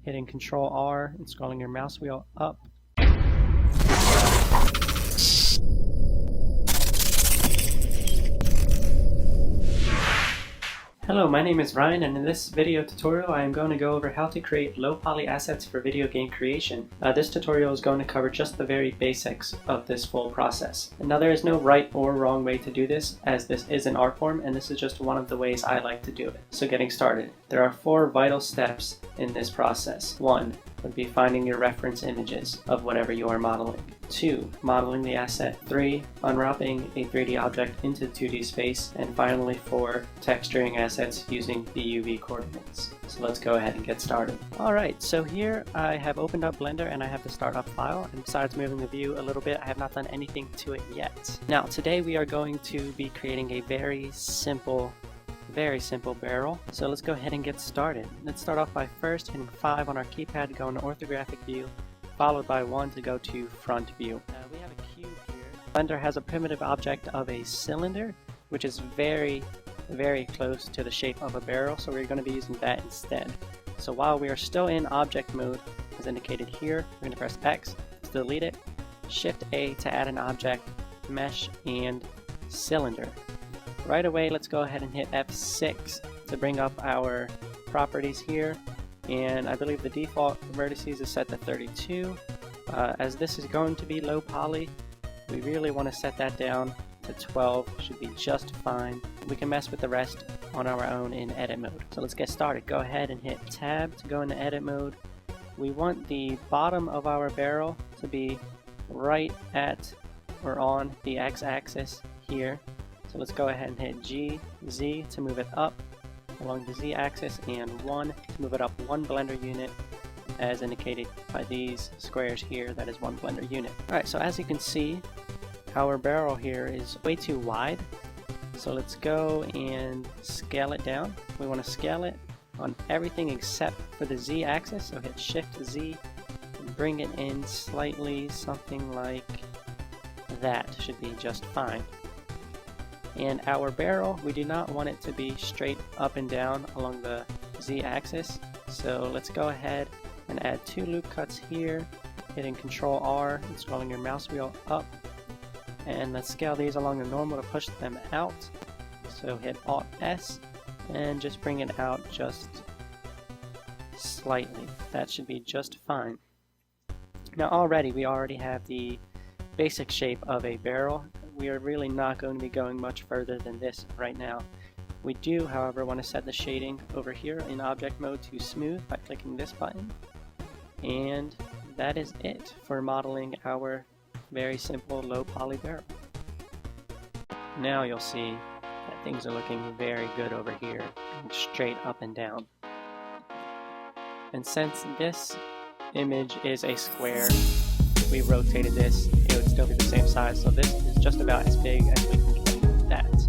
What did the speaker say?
hitting Control R and scrolling your mouse wheel up. Hello, my name is Ryan, and in this video tutorial I am going to go over how to create low poly assets for video game creation. This tutorial is going to cover just the very basics of this full process. Now there is no right or wrong way to do this, as this is an art form and this is just one of the ways I like to do it. So getting started, there are 4 vital steps in this process. 1 would be finding your reference images of whatever you are modeling. 2. Modeling the asset. 3. Unwrapping a 3D object into 2D space. And finally 4. Texturing assets using the UV coordinates. So let's go ahead and get started. Alright, so here I have opened up Blender and I have the startup file, and besides moving the view a little bit, I have not done anything to it yet. Now today we are going to be creating a very simple barrel. So let's go ahead and get started. Let's start off by first hitting 5 on our keypad to go into orthographic view, followed by 1 to go to front view. We have a cube here. Blender has a primitive object of a cylinder, which is very close to the shape of a barrel, so we're going to be using that instead. So while we are still in object mode, as indicated here, we're going to press X to delete it, Shift A to add an object, mesh, and cylinder. Right away, let's go ahead and hit F6 to bring up our properties here, and I believe the default vertices is set to 32. As this is going to be low poly, we really want to set that down to 12, should be just fine. We can mess with the rest on our own in edit mode. So let's get started. Go ahead and hit Tab to go into edit mode. We want the bottom of our barrel to be right at or on the x-axis here. So let's go ahead and hit G, Z to move it up along the Z-axis, and 1 to move it up 1 blender unit, as indicated by these squares here. That is 1 blender unit. Alright, so as you can see, our barrel here is way too wide. So let's go and scale it down. We want to scale it on everything except for the Z-axis, so hit Shift Z and bring it in slightly, something like that should be just fine. And our barrel, we do not want it to be straight up and down along the Z-axis, so let's go ahead and add 2 loop cuts here, hitting Control R and scrolling your mouse wheel up, and let's scale these along the normal to push them out. So hit Alt S and just bring it out just slightly. That should be just fine. Now we already have the basic shape of a barrel. We are really not going to be going much further than this right now. We do, however, want to set the shading over here in object mode to smooth by clicking this button. And that is it for modeling our very simple low poly barrel. Now you'll see that things are looking very good over here, straight up and down. And since this image is a square, if we rotated this, it would still be the same size, so this is just about as big as we can get that.